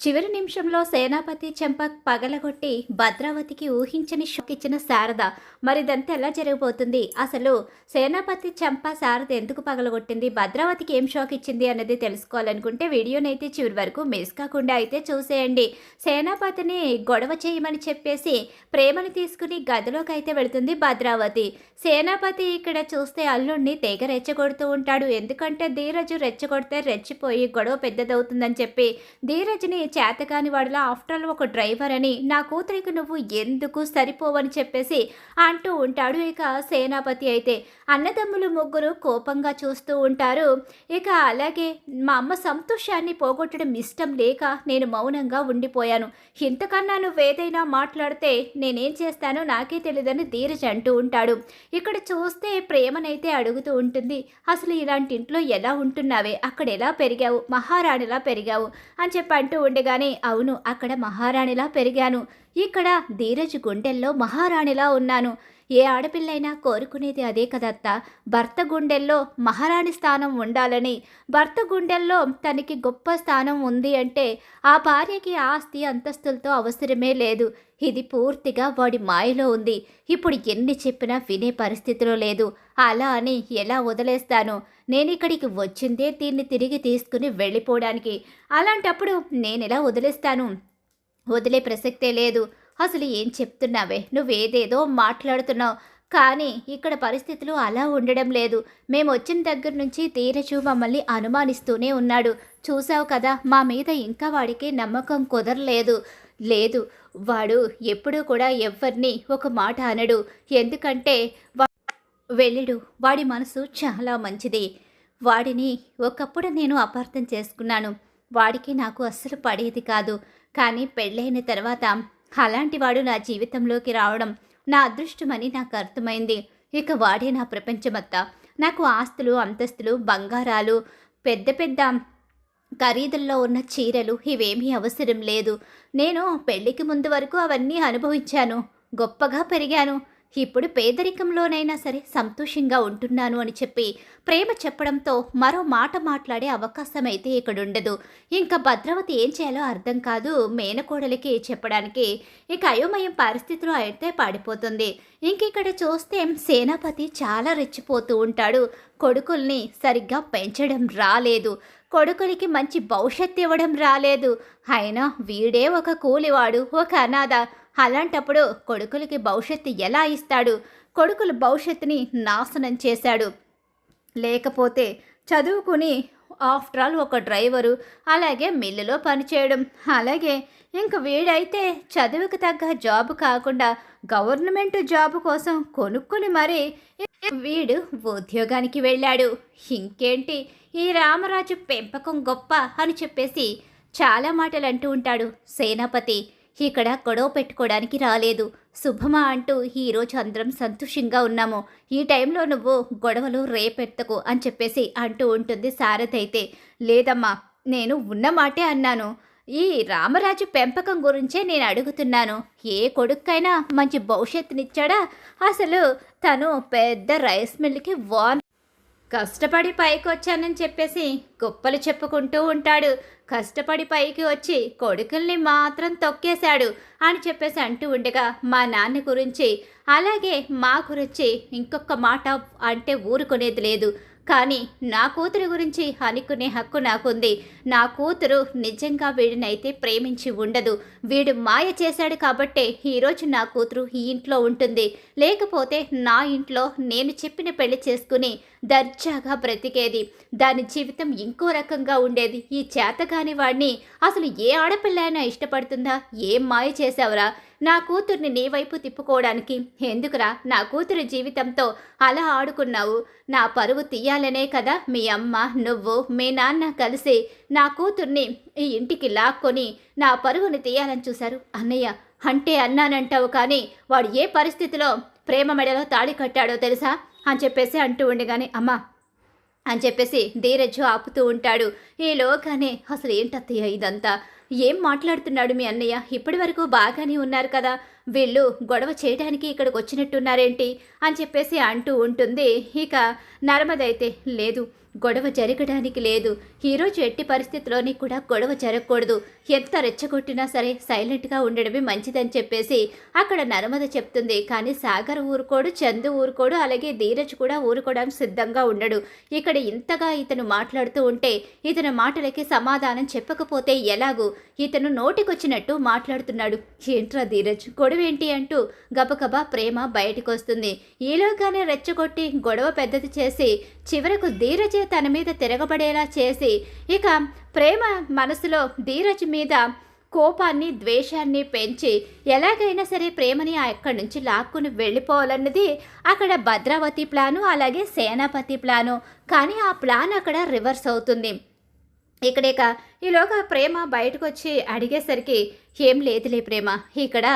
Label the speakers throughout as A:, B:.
A: చివరి నిమిషంలో సేనాపతి చెంప పగలగొట్టి భద్రావతికి ఊహించని షాక్ ఇచ్చిన శారద. మరిదంతా ఎలా జరగబోతుంది? అసలు సేనాపతి చెంప శారద ఎందుకు పగలగొట్టింది, భద్రావతికి ఏం షాక్ ఇచ్చింది అన్నది తెలుసుకోవాలనుకుంటే వీడియోనైతే చివరి వరకు మిస్ కాకుండా అయితే చూసేయండి. సేనాపతిని గొడవ చేయమని చెప్పేసి ప్రేమను తీసుకుని గదిలోకి అయితే వెళుతుంది భద్రావతి. సేనాపతి ఇక్కడ చూస్తే అల్లుడిని తెగ రెచ్చగొడుతూ ఉంటాడు. ఎందుకంటే ధీరజు రెచ్చగొడితే రెచ్చిపోయి గొడవ పెద్దదవుతుందని చెప్పి ధీరజ్ని చేతకాని వాడిలా ఆఫ్టర్ ఆల్ ఒక డ్రైవర్ అని, నా కూతురికి నువ్వు ఎందుకు సరిపోవని చెప్పేసి అంటూ ఉంటాడు. ఇక సేనాపతి అయితే అన్నదమ్ములు ముగ్గురు కోపంగా చూస్తూ ఉంటారు. ఇక అలాగే మా అమ్మ సంతోషాన్ని పోగొట్టడం ఇష్టం లేక నేను మౌనంగా ఉండిపోయాను. ఇంతకన్నా నువ్వేదైనా మాట్లాడితే నేనేం చేస్తానో నాకే తెలియదని ధీరజ్ అంటూ ఉంటాడు. ఇక్కడ చూస్తే ప్రేమనైతే అడుగుతూ ఉంటుంది, అసలు ఇలాంటి ఇంట్లో ఎలా ఉంటున్నావే, అక్కడ ఎలా పెరిగావు, మహారాణిలా పెరిగావు అని చెప్పి అంటూ ఉండగానే, అవును అక్కడ మహారాణిలా పెరిగాను, ఇక్కడ ధీరజ్ గుండెల్లో మహారాణిలా ఉన్నాను. ఏ ఆడపిల్లైనా కోరుకునేది అదే కదత్త, భర్త గుండెల్లో మహారాణి స్థానం ఉండాలని. భర్త గుండెల్లో తనకి గొప్ప స్థానం ఉంది అంటే ఆ భార్యకి ఆస్తి అంతస్తులతో అవసరమే లేదు. ఇది పూర్తిగా వాడి మాయలో ఉంది. ఇప్పుడు ఎన్ని చెప్పినా వినే పరిస్థితిలో లేదు. అలా అని ఎలా వదిలేస్తాను? నేనిక్కడికి వచ్చిందే దీన్ని తిరిగి తీసుకుని వెళ్ళిపోవడానికి. అలాంటప్పుడు నేనెలా వదిలేస్తాను? వదిలే ప్రసక్తే లేదు. అసలు ఏం చెప్తున్నావే, నువ్వేదేదో మాట్లాడుతున్నావు, కానీ ఇక్కడ పరిస్థితులు అలా ఉండడం లేదు. మేము వచ్చిన దగ్గర నుంచి ధీరజు మమ్మల్ని అనుమానిస్తూనే ఉన్నాడు. చూసావు కదా, మా మీద ఇంకా వాడికి నమ్మకం కుదరలేదు. లేదు, వాడు ఎప్పుడూ కూడా ఎవరిని ఒక మాట అనడు. ఎందుకంటే వెళ్ళడు. వాడి మనసు చాలా మంచిది. వాడిని ఒకప్పుడు నేను అపార్థం చేసుకున్నాను. వాడికి నాకు అస్సలు పడేది కాదు. కానీ పెళ్ళైన తర్వాత అలాంటి వాడు నా జీవితంలోకి రావడం నా అదృష్టమని నాకు అర్థమైంది. ఇక వాడే నా ప్రపంచమంతా. నాకు ఆస్తులు, అంతస్తులు, బంగారాలు, పెద్ద పెద్ద ఖరీదుల్లో ఉన్న చీరలు ఇవేమీ అవసరం లేదు. నేను పెళ్లికి ముందు వరకు అవన్నీ అనుభవించాను, గొప్పగా పెరిగాను. ఇప్పుడు పేదరికంలోనైనా సరే సంతోషంగా ఉంటున్నాను అని చెప్పి ప్రేమ చెప్పడంతో మరో మాట మాట్లాడే అవకాశం అయితే ఇక్కడుండదు. ఇంకా భద్రావతి ఏం చేయాలో అర్థం కాదు మేనకోడలికి చెప్పడానికి. ఇక అయోమయం పరిస్థితిలో అయితే పడిపోతుంది. ఇంక ఇక్కడ చూస్తే సేనాపతి చాలా రెచ్చిపోతూ ఉంటాడు. కొడుకుల్ని సరిగ్గా పెంచడం రాలేదు, కొడుకులకి మంచి భవిష్యత్తు ఇవ్వడం రాలేదు. అయినా వీడే ఒక కూలివాడు, ఒక అనాథ. అలాంటప్పుడు కొడుకులకి భవిష్యత్తు ఎలా ఇస్తాడు? కొడుకుల భవిష్యత్తుని నాశనం చేశాడు. లేకపోతే చదువుకుని ఆఫ్టర్ ఆల్ ఒక డ్రైవరు, అలాగే మిల్లులో పనిచేయడం, అలాగే ఇంక వీడైతే చదువుకు తగ్గ జాబు కాకుండా గవర్నమెంట్ జాబు కోసం కొనుక్కుని మరీ వీడు ఉద్యోగానికి వెళ్ళాడు. ఇంకేంటి, ఈ రామరాజు పెంపకం గొప్ప అని చెప్పేసి చాలా మాటలు అంటూ ఉంటాడు సేనాపతి. ఇక్కడ గొడవ పెట్టుకోవడానికి రాలేదు శుభమా అంటూ ఈరోజు అందరం సంతోషంగా ఉన్నాము. ఈ టైంలో నువ్వు గొడవలు రేపెత్తకు అని చెప్పేసి అంటూ ఉంటుంది శారద అయితే. లేదమ్మా, నేను ఉన్న మాటే అన్నాను. ఈ రామరాజు పెంపకం గురించే నేను అడుగుతున్నాను. ఏ కొడుక్కైనా మంచి భవిష్యత్తునిచ్చాడా? అసలు తను పెద్ద రైస్ మిల్కి కష్టపడి పైకి వచ్చానని చెప్పేసి గొప్పలు చెప్పుకుంటూ ఉంటాడు. కష్టపడి పైకి వచ్చి కొడుకుల్ని మాత్రం తొక్కేశాడు అని చెప్పేసి అంటూ ఉండగా, మా నాన్న గురించి అలాగే మా గురించి ఇంకొక మాట అంటే ఊరుకునేది లేదు. కానీ నా కూతురు గురించి అనుకునే హక్కు నాకుంది. నా కూతురు నిజంగా వీడినైతే ప్రేమించి ఉండదు. వీడు మాయ చేశాడు కాబట్టే ఈరోజు నా కూతురు ఈ ఇంట్లో ఉంటుంది. లేకపోతే నా ఇంట్లో నేను చెప్పిన పెళ్లి చేసుకుని దర్జాగా బ్రతికేది. దాని జీవితం ఇంకో రకంగా ఉండేది. ఈ చేతగాని వాడిని అసలు ఏ ఆడపిల్ల అయినా ఇష్టపడుతుందా? ఏం మాయ చేశావురా? నా కూతుర్ని నీ వైపు తిప్పుకోవడానికి ఎందుకురా నా కూతురి జీవితంతో అలా ఆడుకున్నావు? నా పరువు తీయాలనే కదా మీ అమ్మ, నువ్వు, మీ నాన్న కలిసి నా కూతుర్ని ఈ ఇంటికి లాక్కొని నా పరువుని తీయాలని చూశారు. అన్నయ్య అంటే అన్నానంటావు, కానీ వాడు ఏ పరిస్థితిలో ప్రేమ మెడలో తాళి కట్టాడో తెలుసా అని చెప్పేసి అంటూ ఉండగానే, అమ్మ అని చెప్పేసి ధీరజు ఆపుతూ ఉంటాడు. ఈలోగానే అసలు ఏంటత్తయ్య ఇదంతా? ఏం మాట్లాడుతున్నాడు మీ అన్నయ్య? ఇప్పటి వరకు బాగానే ఉన్నారు కదా, వీళ్ళు గొడవ చేయడానికి ఇక్కడికి వచ్చినట్టున్నారేంటి అని చెప్పేసి అంటూ ఉంటుంది. ఇక నర్మదైతే లేదు, గొడవ జరగడానికి లేదు, ఈరోజు ఎట్టి పరిస్థితిలోని కూడా గొడవ జరగకూడదు, ఎంత రెచ్చగొట్టినా సరే సైలెంట్గా ఉండడమే మంచిదని చెప్పేసి అక్కడ నర్మద చెప్తుంది. కానీ సాగర్ ఊరుకోడు, చందు ఊరుకోడు, అలాగే ధీరజ్ కూడా ఊరుకోవడానికి సిద్ధంగా ఉండడు. ఇక్కడ ఇంతగా ఇతను మాట్లాడుతూ ఉంటే ఇతని మాటలకి సమాధానం చెప్పకపోతే ఎలాగూ ఇతను నోటికొచ్చినట్టు మాట్లాడుతున్నాడు. ఏంట్రా ధీరజ్, గొడవేంటి అంటూ గబగబా ప్రేమ బయటకు వస్తుంది. ఈలోగానే రెచ్చగొట్టి గొడవ పెద్దది చేసి చివరకు ధీరజే తన మీద తిరగబడేలా చేసి ఇక ప్రేమ మనసులో ధీరజ్ మీద కోపాన్ని ద్వేషాన్ని పెంచి ఎలాగైనా సరే ప్రేమని అక్కడి నుంచి లాక్కుని వెళ్ళిపోవాలన్నది అక్కడ భద్రావతి ప్లాను, అలాగే సేనాపతి ప్లాను. కానీ ఆ ప్లాన్ అక్కడ రివర్స్ అవుతుంది. ఇక ఈలోగా ప్రేమ బయటకు వచ్చి అడిగేసరికి ఏం లేదులే ప్రేమ, ఇక్కడ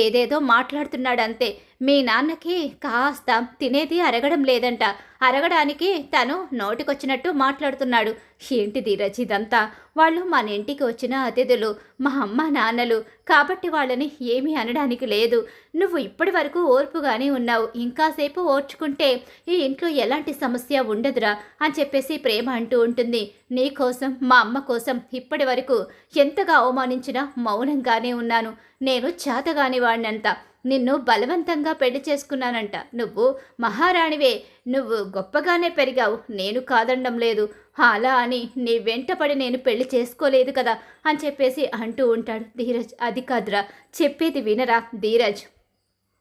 A: ఏదేదో మాట్లాడుతున్నాడు అంతే, మీ నాన్నకి కాస్త తినేది అరగడం లేదంట, అరగడానికి తను నోటికొచ్చినట్టు మాట్లాడుతున్నాడు. ఏంటి ధీరజ్ ఇదంతా? వాళ్ళు మన ఇంటికి వచ్చిన అతిథులు, మా అమ్మ నాన్నలు, కాబట్టి వాళ్ళని ఏమీ అనడానికి లేదు. నువ్వు ఇప్పటి వరకు ఓర్పుగానే ఉన్నావు, ఇంకాసేపు ఓర్చుకుంటే ఈ ఇంట్లో ఎలాంటి సమస్య ఉండదురా అని చెప్పేసి ప్రేమ అంటూ ఉంటుంది. నీ కోసం, మా అమ్మ కోసం ఇప్పటి వరకు ఎంతగా అవమానించినా మౌనంగానే ఉన్నాను. నేను చేతగాని వాడినంత, నిన్ను బలవంతంగా పెళ్లి చేసుకున్నానంట, నువ్వు మహారాణివే, నువ్వు గొప్పగానే పెరిగావు, నేను కాదనడం లేదు, అలా అని నీ వెంటపడి నేను పెళ్లి చేసుకోలేదు కదా అని చెప్పేసి అంటూ ఉంటాడు. ధీరజ్ అది కాదురా, చెప్పేది వినరా ధీరజ్,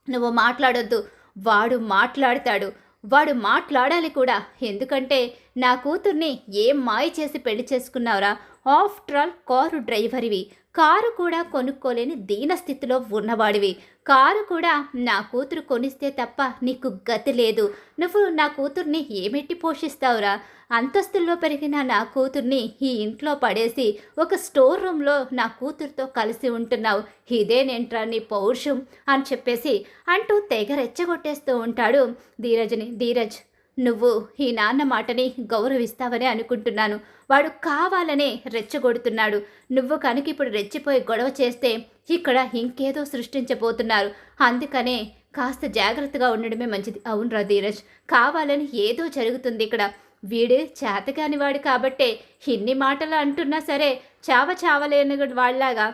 A: నువ్వు మాట్లాడొద్దు, వాడు మాట్లాడతాడు, వాడు మాట్లాడాలి కూడా, ఎందుకంటే నా కూతుర్ని ఏం మాయ చేసి పెళ్లి చేసుకున్నావురా? ఆఫ్టర్ ఆల్ కారు డ్రైవర్వి, కారు కూడా కొనుక్కోలేని దీనస్థితిలో ఉన్నవాడివి, కారు కూడా నా కూతురు కొనిస్తే తప్ప నీకు గతి లేదు, నువ్వు నా కూతుర్ని ఏమెట్టి పోషిస్తావురా? అంతస్తుల్లో పెరిగిన నా కూతుర్ని ఈ ఇంట్లో పడేసి ఒక స్టోర్ రూమ్లో నా కూతురుతో కలిసి ఉంటున్నావు, ఇదేనేంట్రా నీ పౌరుషం అని చెప్పేసి అంటూ తెగ రెచ్చగొట్టేస్తూ ఉంటాడు ధీరజ్ని. ధీరజ్, నువ్వు ఈ నాన్న మాటని గౌరవిస్తావని అనుకుంటున్నాను, వాడు కావాలనే రెచ్చగొడుతున్నాడు, నువ్వు కనుక ఇప్పుడు రెచ్చిపోయి గొడవ చేస్తే ఇక్కడ ఇంకేదో సృష్టించబోతున్నారు, అందుకనే కాస్త జాగ్రత్తగా ఉండడమే మంచిది. అవునరా ధీరజ్, కావాలని ఏదో జరుగుతుంది ఇక్కడ, వీడు చేతగాని వాడు కాబట్టే ఇన్ని మాటలు అంటున్నా సరే చావలేని వాళ్ళలాగా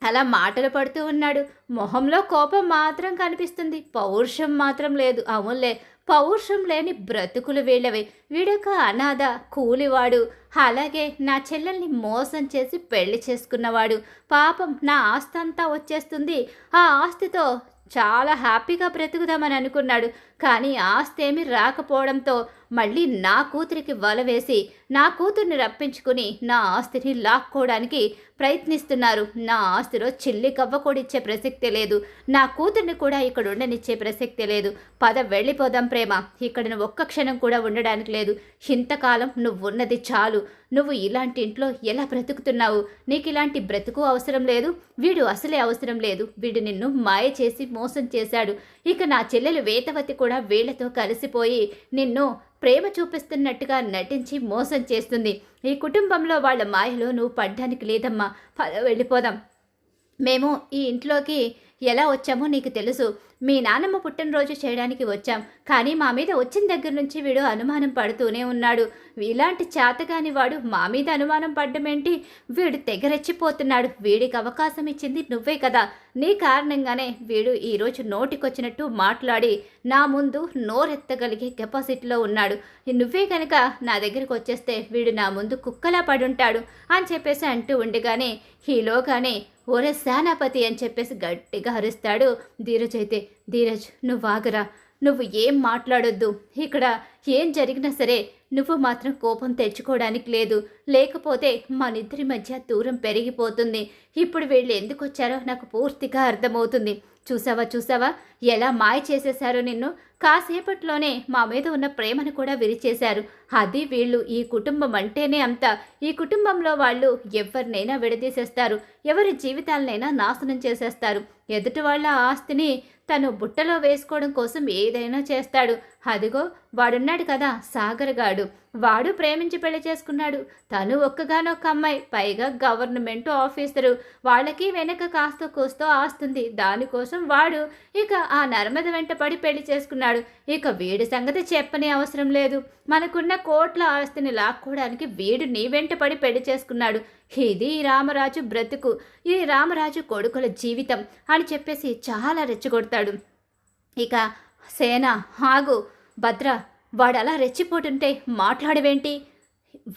A: అలా మాటలు పడుతూ ఉన్నాడు. మొహంలో కోపం మాత్రం కనిపిస్తుంది, పౌరుషం మాత్రం లేదు. అవునులే, పౌరుషం లేని బ్రతుకులు వీళ్ళవి, వీడొక అనాథ కూలివాడు, అలాగే నా చెల్లెల్ని మోసం చేసి పెళ్లి చేసుకున్నవాడు, పాపం నా ఆస్తి అంతా వచ్చేస్తుంది, ఆ ఆస్తితో చాలా హ్యాపీగా బ్రతుకుదామని అనుకున్నాడు, కానీ ఆస్తి ఏమీ రాకపోవడంతో మళ్ళీ నా కూతురికి వల వేసి నా కూతుర్ని రప్పించుకుని నా ఆస్తిని లాక్కోవడానికి ప్రయత్నిస్తున్నారు. నా ఆస్తిలో చిల్లి కవ్వ కూడా ఇచ్చే ప్రసక్తే లేదు, నా కూతుర్ని కూడా ఇక్కడ ఉండనిచ్చే ప్రసక్తే లేదు. పద వెళ్ళిపోదాం ప్రేమ, ఇక్కడ నువ్వు ఒక్క క్షణం కూడా ఉండడానికి లేదు, ఇంతకాలం నువ్వున్నది చాలు, నువ్వు ఇలాంటి ఇంట్లో ఎలా బ్రతుకుతున్నావు? నీకు ఇలాంటి బ్రతుకు అవసరం లేదు, వీడు అసలే అవసరం లేదు, వీడు నిన్ను మాయ చేసి మోసం చేశాడు. ఇక నా చెల్లెలు వేతవతి కూడా వీళ్లతో కలిసిపోయి నిన్ను ప్రేమ చూపిస్తున్నట్టుగా నటించి మోసం చేస్తుంది. ఈ కుటుంబంలో వాళ్ళ మాయలో నువ్వు పడ్డానికి లేదమ్మా, వెళ్ళిపోదాం. మేము ఈ ఇంట్లోకి ఎలా వచ్చామో నీకు తెలుసు, మీ నాన్నమ్మ పుట్టినరోజు చేయడానికి వచ్చాం, కానీ మా మీద వచ్చిన దగ్గర నుంచి వీడు అనుమానం పడుతూనే ఉన్నాడు. ఇలాంటి చేతగాని వాడు మా మీద అనుమానం పడ్డమేంటి? వీడు తెగరెచ్చిపోతున్నాడు, వీడికి అవకాశం ఇచ్చింది నువ్వే కదా, నీ కారణంగానే వీడు ఈరోజు నోటికొచ్చినట్టు మాట్లాడి నా ముందు నోరెత్తగలిగే కెపాసిటీలో ఉన్నాడు. నువ్వే కనుక నా దగ్గరికి వచ్చేస్తే వీడు నా ముందు కుక్కలా పడుంటాడు అని చెప్పేసి అంటూ ఉండగానే ఈలోగానే ఓరే సేనాపతి అని చెప్పేసి గట్టిగా అరుస్తాడు ధీరజ్. అయితే ధీరజ్, నువ్వు ఆగరా, నువ్వు ఏం మాట్లాడొద్దు, ఇక్కడ ఏం జరిగినా సరే నువ్వు మాత్రం కోపం తెచ్చుకోవడానికి లేదు, లేకపోతే మనిద్దరి మధ్య దూరం పెరిగిపోతుంది. ఇప్పుడు వీళ్ళు ఎందుకు వచ్చారో నాకు పూర్తిగా అర్థమవుతుంది. చూసావా ఎలా మాయ చేసేశారో నిన్ను, కాసేపట్లోనే మా మీద ఉన్న ప్రేమను కూడా విరిచేశారు, అది వీళ్ళు ఈ కుటుంబం అంటేనే అంత. ఈ కుటుంబంలో వాళ్ళు ఎవరినైనా విడదీసేస్తారు, ఎవరి జీవితాలనైనా నాశనం చేసేస్తారు. ఎదుటి వాళ్ళ ఆస్తిని తను బుట్టలో వేసుకోవడం కోసం ఏదైనా చేస్తాడు. అదిగో వాడున్నాడు కదా సాగర్ గాడు, వాడు ప్రేమించి పెళ్లి చేసుకున్నాడు. తను ఒక్కగానొక్క అమ్మాయి, పైగా గవర్నమెంట్ ఆఫీసరు. వాళ్ళకి వెనక కాస్త కూస్తో ఆస్తుంది. దానికోసం వాడు ఇక ఆ నర్మద వెంట పడి పెళ్లి చేసుకున్నాడు. ఇక వీడి సంగతి చెప్పనే అవసరం లేదు. మనకున్న కోట్ల ఆస్తిని లాక్కోవడానికి వీడు నీ వెంట పడి పెళ్లి చేసుకున్నాడు. ఇది రామరాజు బ్రతుకు, ఇది రామరాజు కొడుకుల జీవితం అని చెప్పేసి చాలా రెచ్చగొడతాడు. ఇక సేన, ఆగు భద్ర, వాడలా రెచ్చిపోతుంటే మాట్లాడవేంటి?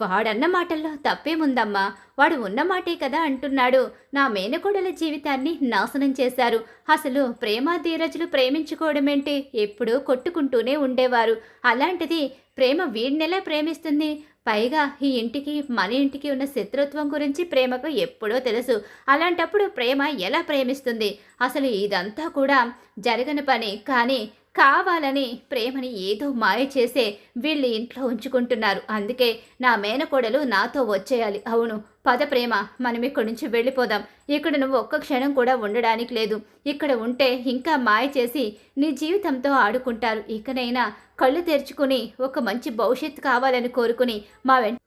A: వాడన్న మాటల్లో తప్పేముందమ్మా, వాడు ఉన్న మాటే కదా అంటున్నాడు. నా మేనకోడల జీవితాన్ని నాశనం చేశారు. అసలు ప్రేమ ధీరజులు ప్రేమించుకోవడమేంటి, ఎప్పుడూ కొట్టుకుంటూనే ఉండేవారు. అలాంటిది ప్రేమ వీడినెలా ప్రేమిస్తుంది? పైగా ఈ ఇంటికి మన ఇంటికి ఉన్న శత్రుత్వం గురించి ప్రేమకు ఎప్పుడో తెలుసు. అలాంటప్పుడు ప్రేమ ఎలా ప్రేమిస్తుంది? అసలు ఇదంతా కూడా జరగని పని. కానీ కావాలని ప్రేమని ఏదో మాయ చేసే వీళ్ళు ఇంట్లో ఉంచుకుంటున్నారు. అందుకే నా మేనకోడలు నాతో వచ్చేయాలి. అవును పద ప్రేమ, మనం ఇక్కడి నుంచి వెళ్ళిపోదాం. ఇక్కడ నువ్వు ఒక్క క్షణం కూడా ఉండడానికి లేదు. ఇక్కడ ఉంటే ఇంకా మాయ చేసి నీ జీవితంతో ఆడుకుంటారు. ఇకనైనా కళ్ళు తెరుచుకుని ఒక మంచి భవిష్యత్తు కావాలని కోరుకుని మా వెంట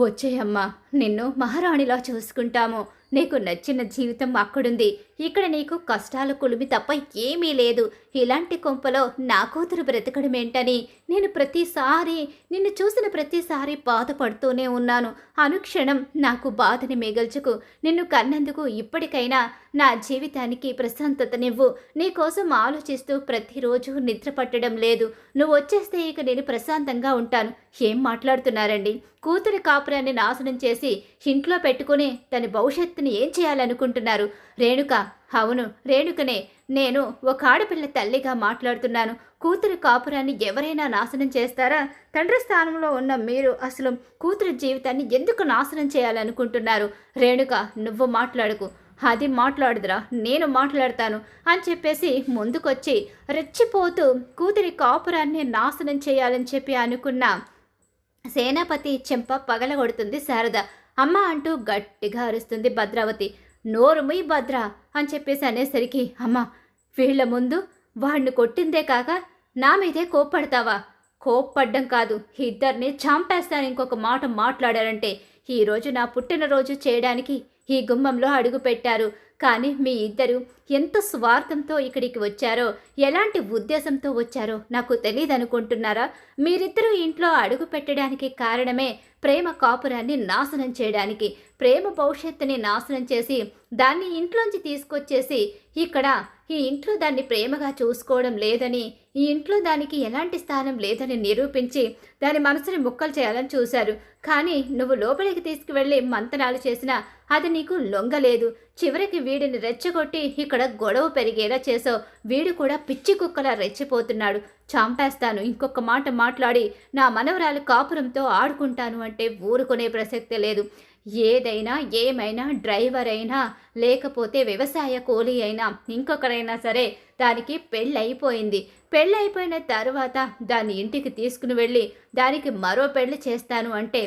A: వచ్చేయమ్మా, నిన్ను మహారాణిలా చూసుకుంటాము. నీకు నచ్చిన జీవితం అక్కడుంది. ఇక్కడ నీకు కష్టాల కులిమి తప్ప ఏమీ లేదు. ఇలాంటి కొంపలో నా కూతురు బ్రతకడమేంటని నేను ప్రతిసారి నిన్ను చూసిన ప్రతిసారి బాధపడుతూనే ఉన్నాను. అనుక్షణం నాకు బాధని మిగల్చుకు. నిన్ను కన్నందుకు ఇప్పటికైనా నా జీవితానికి ప్రశాంతతనివ్వు. నీకోసం ఆలోచిస్తూ ప్రతిరోజు నిద్ర పట్టడం లేదు. నువ్వు వచ్చేస్తే ఇక నేను ప్రశాంతంగా ఉంటాను. ఏం మాట్లాడుతున్నారండి? కూతురి కాపురాన్ని నాశనం చేసి ఇంట్లో పెట్టుకుని తన భవిష్యత్తుని ఏం చేయాలనుకుంటున్నారు? రేణుక, అవును రేణుకనే. నేను ఒక ఆడపిల్ల తల్లిగా మాట్లాడుతున్నాను. కూతురి కాపురాన్ని ఎవరైనా నాశనం చేస్తారా? తండ్రి స్థానంలో ఉన్న మీరు అసలు కూతురి జీవితాన్ని ఎందుకు నాశనం చేయాలనుకుంటున్నారు? రేణుక, నువ్వు మాట్లాడుకు. అది మాట్లాడుదురా, నేను మాట్లాడతాను అని చెప్పేసి ముందుకొచ్చి రెచ్చిపోతూ కూతురి కాపురాన్ని నాశనం చేయాలని చెప్పి అనుకున్న సేనాపతి చెంప పగలగొడుతుంది శారద. అమ్మ అంటూ గట్టిగా అరుస్తుంది భద్రావతి. నోరుముయ్ భద్ర అని చెప్పేసి అనేసరికి, అమ్మ వీళ్ల ముందు వాడిని కొట్టిందే కాక నా మీదే కోప్పడతావా? కోప్పడ్డం కాదు, ఇద్దరిని చంపేస్తాను ఇంకొక మాట మాట్లాడారంటే. ఈరోజు నా పుట్టినరోజు చేయడానికి ఈ గుమ్మంలో అడుగు పెట్టారు. కానీ మీ ఇద్దరు ఎంత స్వార్థంతో ఇక్కడికి వచ్చారో, ఎలాంటి ఉద్దేశంతో వచ్చారో నాకు తెలియదనుకుంటున్నారా? మీరిద్దరూ ఇంట్లో అడుగు పెట్టడానికి కారణమే ప్రేమ కాపురాన్ని నాశనం చేయడానికి. ప్రేమ భవిష్యత్తుని నాశనం చేసి దాన్ని ఇంట్లోంచి తీసుకొచ్చేసి ఇక్కడ ఈ ఇంట్లో దాన్ని ప్రేమగా చూసుకోవడం లేదని, ఈ ఇంట్లో దానికి ఎలాంటి స్థానం లేదని నిరూపించి దాని మనసుని ముక్కలు చేయాలని చూశారు. కానీ నువ్వు లోపలికి తీసుకువెళ్ళి మంతనాలు చేసినా అది నీకు లొంగలేదు. చివరికి వీడిని రెచ్చగొట్టి ఇక్కడ గొడవ పెరిగేలా చేసావు. వీడు కూడా పిచ్చి కుక్కలా రెచ్చిపోతున్నాడు. చంపేస్తాను ఇంకొక మాట మాట్లాడి నా మనవరాలు కాపురంతో ఆడుకుంటాను అంటే ఊరుకునే ప్రసక్తే లేదు. ఏదైనా ఏమైనా డ్రైవర్ అయినా లేకపోతే వ్యవసాయ కూలీ అయినా ఇంకొకరైనా సరే దానికి పెళ్ళైపోయింది. పెళ్ళైపోయిన తర్వాత దాన్ని ఇంటికి తీసుకుని వెళ్ళి దానికి మరో పెళ్లి చేస్తాను అంటే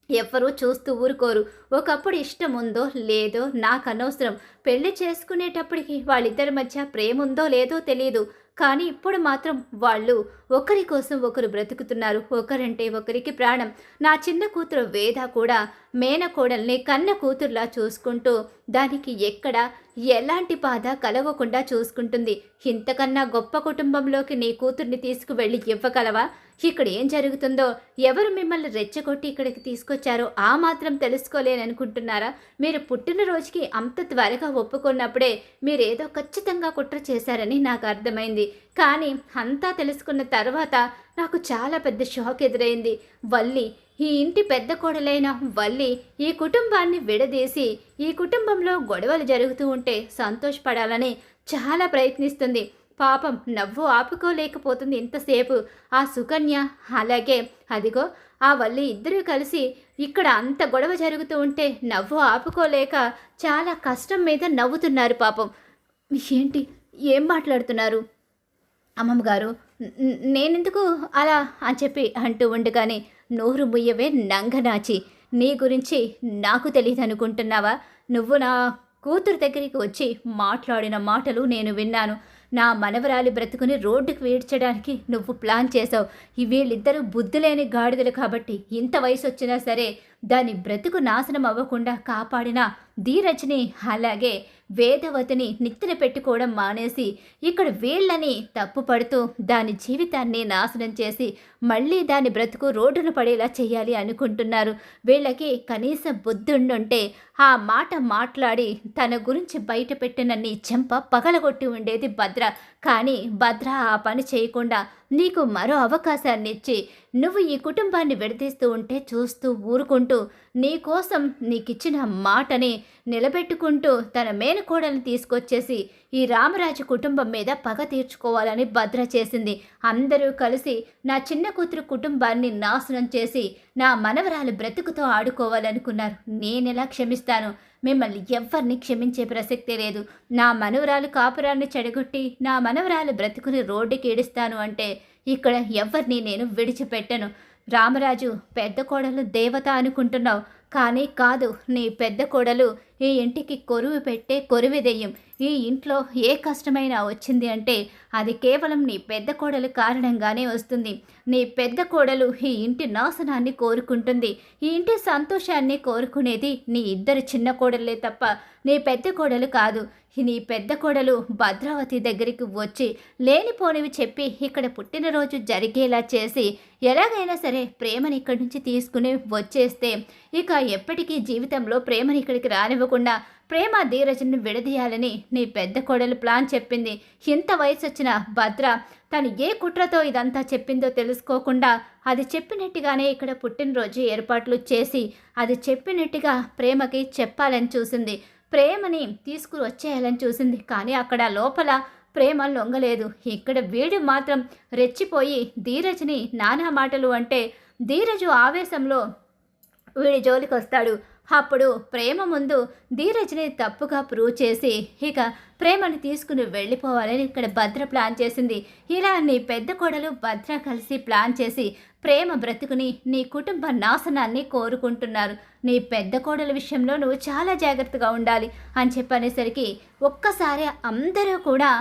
A: ఎవ్వరూ చూస్తూ ఊరుకోరు. ఒకప్పుడు ఇష్టం ఉందో లేదో నాకు అనవసరం. పెళ్లి చేసుకునేటప్పటికి వాళ్ళిద్దరి మధ్య ప్రేమ ఉందో లేదో తెలియదు. కానీ ఇప్పుడు మాత్రం వాళ్ళు ఒకరి కోసం ఒకరు బ్రతుకుతున్నారు. ఒకరంటే ఒకరికి ప్రాణం. నా చిన్న కూతురు వేద కూడా మేనకోడల్ని కన్న కూతురులా చూసుకుంటూ దానికి ఎక్కడ ఎలాంటి బాధ కలగకుండా చూసుకుంటుంది. ఇంతకన్నా గొప్ప కుటుంబంలోకి నీ కూతుర్ని తీసుకువెళ్ళి ఇవ్వగలవా? ఇక్కడ ఏం జరుగుతుందో, ఎవరు మిమ్మల్ని రెచ్చగొట్టి ఇక్కడికి తీసుకొచ్చారో ఆ మాత్రం తెలుసుకోలేననుకుంటున్నారా? మీరు పుట్టినరోజుకి అంత త్వరగా ఒప్పుకున్నప్పుడే మీరేదో ఖచ్చితంగా కుట్ర చేశారని నాకు అర్థమైంది. కానీ అంతా తెలుసుకున్న తర్వాత నాకు చాలా పెద్ద షాక్ ఎదురైంది. వల్లి, ఈ ఇంటి పెద్ద కోడలైన వల్లి ఈ కుటుంబాన్ని విడదీసి ఈ కుటుంబంలో గొడవలు జరుగుతూ ఉంటే సంతోషపడాలని చాలా ప్రయత్నిస్తుంది. పాపం నవ్వు ఆపుకోలేకపోతుంది ఇంతసేపు. ఆ సుకన్య అలాగే అదిగో ఆ వల్లి ఇద్దరూ కలిసి ఇక్కడ అంత గొడవ జరుగుతూ ఉంటే నవ్వు ఆపుకోలేక చాలా కష్టం మీద నవ్వుతున్నారు. పాపం ఏంటి, ఏం మాట్లాడుతున్నారు? అమ్మమ్మ గారు, నేనెందుకు అలా అని చెప్పి అంటూ ఉండగానే, నోరు ముయ్యవే నంగనాచి. నీ గురించి నాకు తెలీదనుకుంటున్నావా? నువ్వు నా కూతురు దగ్గరికి వచ్చి మాట్లాడిన మాటలు నేను విన్నాను. నా మనవరాలి బ్రతుకుని రోడ్డుకు ఈడ్చడానికి నువ్వు ప్లాన్ చేశావు. వీళ్ళిద్దరూ బుద్ధులేని గాడిదలు కాబట్టి ఇంత వయసొచ్చినా సరే దాని బ్రతుకు నాశనం అవ్వకుండా కాపాడిన ధీరజ్ని, అలాగే వేదవతిని నెత్తిన పెట్టుకోవడం మానేసి ఇక్కడ వీళ్ళని తప్పుపడుతూ దాని జీవితాన్ని నాశనం చేసి మళ్ళీ దాని బ్రతుకు రోడ్డున పడేలా చేయాలి అనుకుంటున్నారు. వీళ్ళకి కనీసం బుద్ధుండుంటే ఆ మాట మాట్లాడి తన గురించి బయట పెట్టిన నీ చెంప పగలగొట్టి ఉండేది భద్ర. కానీ భద్ర ఆ పని చేయకుండా నీకు మరో అవకాశాన్ని ఇచ్చి నువ్వు ఈ కుటుంబాన్ని విడదీస్తూ ఉంటే చూస్తూ ఊరుకుంటూ నీకోసం నీకిచ్చిన మాటని నిలబెట్టుకుంటూ తన మేనకోడల్ని తీసుకొచ్చేసి ఈ రామరాజు కుటుంబం మీద పగ తీర్చుకోవాలని భద్ర చేసింది. అందరూ కలిసి నా చిన్న కూతురు కుటుంబాన్ని నాశనం చేసి నా మనవరాలు బ్రతుకుతో ఆడుకోవాలనుకున్నారు. నేనెలా క్షమిస్తాను? మిమ్మల్ని ఎవ్వరిని క్షమించే ప్రసక్తే లేదు. నా మనవరాలు కాపురాన్ని చెడగొట్టి నా మనవరాలు బ్రతుకుని రోడ్డుకి ఈడుస్తాను అంటే ఇక్కడ ఎవ్వరిని నేను విడిచిపెట్టను. రామరాజు పెద్ద కోడలు దేవత అనుకుంటున్నావు, కానీ కాదు. నీ పెద్ద కోడలు ఈ ఇంటికి కొరువు పెట్టే కొరువిదెయ్యం. ఈ ఇంట్లో ఏ కష్టమైనా వచ్చింది అంటే అది కేవలం నీ పెద్ద కోడలు కారణంగానే వస్తుంది. నీ పెద్ద కోడలు ఈ ఇంటి నాశనాన్ని కోరుకుంటుంది. ఈ ఇంటి సంతోషాన్ని కోరుకునేది నీ ఇద్దరు చిన్న కోడలే తప్ప నీ పెద్ద కోడలు కాదు. నీ పెద్ద కోడలు భద్రావతి దగ్గరికి వచ్చి లేనిపోనివి చెప్పి ఇక్కడ పుట్టినరోజు జరిగేలా చేసి ఎలాగైనా సరే ప్రేమని ఇక్కడి నుంచి తీసుకుని వచ్చేస్తే ఇక ఎప్పటికీ జీవితంలో ప్రేమని ఇక్కడికి రానివ్వకుండా ప్రేమ ధీరజ్ని విడదీయాలని నీ పెద్ద కోడలు ప్లాన్ చెప్పింది. ఇంత వయసు వచ్చిన భద్ర తను ఏ కుట్రతో ఇదంతా చెప్పిందో తెలుసుకోకుండా అది చెప్పినట్టుగానే ఇక్కడ పుట్టినరోజు ఏర్పాట్లు చేసి అది చెప్పినట్టుగా ప్రేమకి చెప్పాలని చూసింది. ప్రేమని తీసుకుని వచ్చేయాలని చూసింది. కానీ అక్కడ లోపల ప్రేమ లొంగలేదు. ఇక్కడ వీడు మాత్రం రెచ్చిపోయి ధీరజ్ని నానా మాటలు అంటే ధీరజు ఆవేశంలో వీడి జోలికి వస్తాడు. అప్పుడు ప్రేమ ముందు ధీరజ్ని తప్పుగా ప్రూవ్ చేసి ఇక ప్రేమని తీసుకుని వెళ్ళిపోవాలని ఇక్కడ భద్ర ప్లాన్ చేసింది. ఇలా నీ పెద్ద కోడలు భద్ర కలిసి ప్లాన్ చేసి ప్రేమ బ్రతుకుని నీ కుటుంబ నాశనాన్ని కోరుకుంటున్నారు. నీ పెద్ద కోడల విషయంలో నువ్వు చాలా జాగ్రత్తగా ఉండాలి అని చెప్పనేసరికి ఒక్కసారి అందరూ కూడా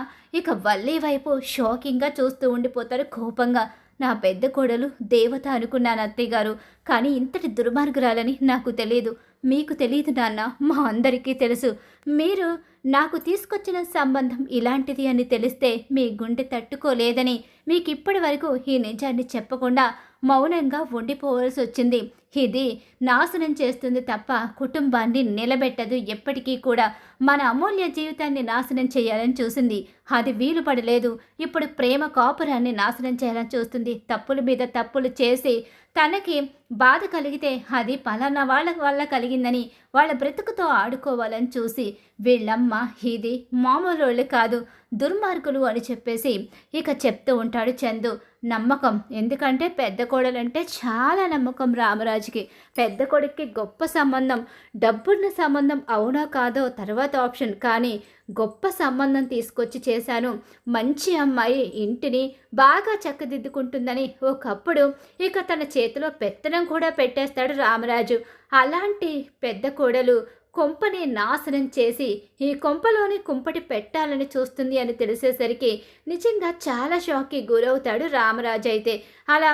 A: ఇక వల్లి వైపు షాకింగ్గా చూస్తూ ఉండిపోతారు కోపంగా. నా పెద్ద కోడలు దేవత అనుకున్నాను అత్తయ్య గారు, కానీ ఇంతటి దుర్మార్గురాలని నాకు తెలియదు. మీకు తెలియదు నాన్న, మా అందరికీ తెలుసు. మీరు నాకు తీసుకొచ్చిన సంబంధం ఇలాంటిది అని తెలిస్తే మీ గుండె తట్టుకోలేదని మీకు ఇప్పటి వరకు ఈ నిజాన్ని చెప్పకుండా మౌనంగా ఉండిపోవాల్సి వచ్చింది. ఇది నాశనం చేస్తుంది తప్ప కుటుంబాన్ని నిలబెట్టదు. ఎప్పటికీ కూడా మన అమూల్య జీవితాన్ని నాశనం చేయాలని చూసింది. అది వీలు పడలేదు. ఇప్పుడు ప్రేమ కాపురాన్ని నాశనం చేయాలని చూస్తుంది. తప్పుల మీద తప్పులు చేసి తనకి బాధ కలిగితే అది పలానా వాళ్ళ వల్ల కలిగిందని వాళ్ళ బ్రతుకుతో ఆడుకోవాలని చూసి వీళ్ళమ్మ ఇది మామూలు వాళ్ళు కాదు, దుర్మార్గులు అని చెప్పేసి ఇక చెప్తూ ఉంటాడు చందు. నమ్మకం, ఎందుకంటే పెద్ద కోడలంటే చాలా నమ్మకం రామరాజుకి. పెద్ద కొడుక్కి గొప్ప సంబంధం, డబ్బున్న సంబంధం అవునా కాదో తర్వాత ఆప్షన్, కానీ గొప్ప సంబంధం తీసుకొచ్చి చేశాను. మంచి అమ్మాయి ఇంటిని బాగా చక్కదిద్దుకుంటుందని ఒకప్పుడు ఇక తన చేతిలో పెత్తనం కూడా పెట్టేస్తాడు రామరాజు. అలాంటి పెద్ద కోడలు కొంపని నాశనం చేసి ఈ కొంపలోని కుంపటి పెట్టాలని చూస్తుంది అని తెలిసేసరికి నిజంగా చాలా షాక్కి గురవుతాడు రామరాజు. అయితే అలా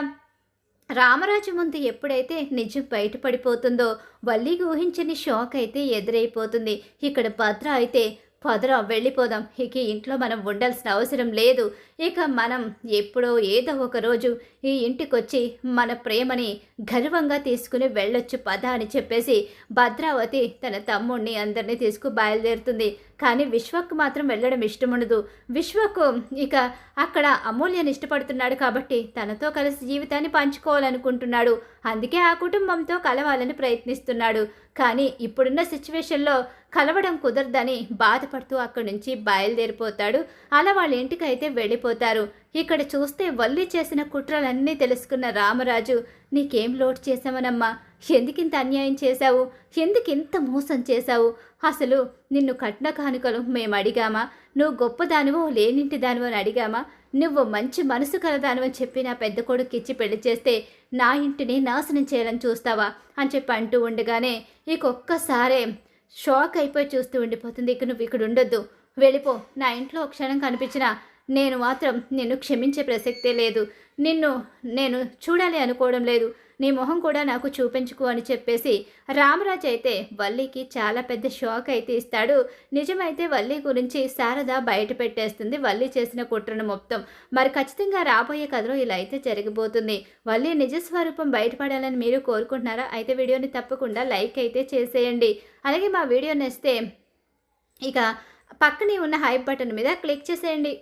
A: రామరాజు ముందు ఎప్పుడైతే నిజం బయటపడిపోతుందో వల్లికి ఊహించని షాక్ అయితే ఎదురైపోతుంది. ఇక్కడ భద్ర అయితే పదరా వెళ్ళిపోదాం, ఇక ఇంట్లో మనం ఉండాల్సిన అవసరం లేదు, ఇక మనం ఎప్పుడో ఏదో ఒక రోజు ఈ ఇంటికొచ్చి మన ప్రేమని గర్వంగా తీసుకుని వెళ్ళొచ్చు పద అని చెప్పేసి భద్రావతి తన తమ్ముడిని అందరినీ తీసుకు బయలుదేరుతుంది. కానీ విశ్వకు మాత్రం వెళ్ళడం ఇష్టం ఉండదు. విశ్వకు ఇక అక్కడ అమూల్యని ఇష్టపడుతున్నాడు కాబట్టి తనతో కలిసి జీవితాన్ని పంచుకోవాలనుకుంటున్నాడు. అందుకే ఆ కుటుంబంతో కలవాలని ప్రయత్నిస్తున్నాడు. కానీ ఇప్పుడున్న సిచ్యువేషన్లో కలవడం కుదరదని బాధపడుతూ అక్కడి నుంచి బయలుదేరిపోతాడు. అలా వాళ్ళ ఇంటికైతే వెళ్ళిపోతారు. ఇక్కడ చూస్తే వల్లి చేసిన కుట్రలన్నీ తెలుసుకున్న రామరాజు, నీకేం లోటు చేశావనమ్మా, ఎందుకింత అన్యాయం చేశావు, ఎందుకింత మోసం చేశావు, అసలు నిన్ను కట్న కానుకలు మేము అడిగామా, నువ్వు గొప్పదానివో లేనింటి దానివో అని అడిగామా, నువ్వు మంచి మనసు కలదానివని చెప్పి నా పెద్ద కొడుకు ఇచ్చి పెళ్లి చేస్తే నా ఇంటిని నాశనం చేయాలని చూస్తావా అని చెప్పి అంటూ ఉండగానే ఇక ఒక్కసారే షాక్ అయిపోయి చూస్తూ ఉండిపోతుంది. ఇక నువ్వు ఇక్కడ ఉండొద్దు, వెళ్ళిపో. నా ఇంట్లో ఒక క్షణం కనిపించినా నేను మాత్రం నిన్ను క్షమించే ప్రసక్తే లేదు. నిన్ను నేను చూడాలి అనుకోవడం లేదు. నీ మొహం కూడా నాకు చూపించుకు అని చెప్పేసి రామరాజు అయితే వల్లికి చాలా పెద్ద షాక్ అయితే ఇస్తాడు. నిజమైతే వల్లి గురించి శారద బయట పెట్టేస్తుంది, వల్లి చేసిన కుట్రను మొత్తం. మరి ఖచ్చితంగా రాబోయే కథలో ఇలా అయితే జరగబోతుంది. వల్లి నిజస్వరూపం బయటపడాలని మీరు కోరుకుంటున్నారా? అయితే వీడియోని తప్పకుండా లైక్ అయితే చేసేయండి. అలాగే మా వీడియో నచ్చితే ఇక పక్కనే ఉన్న హైప్ బటన్ మీద క్లిక్ చేసేయండి.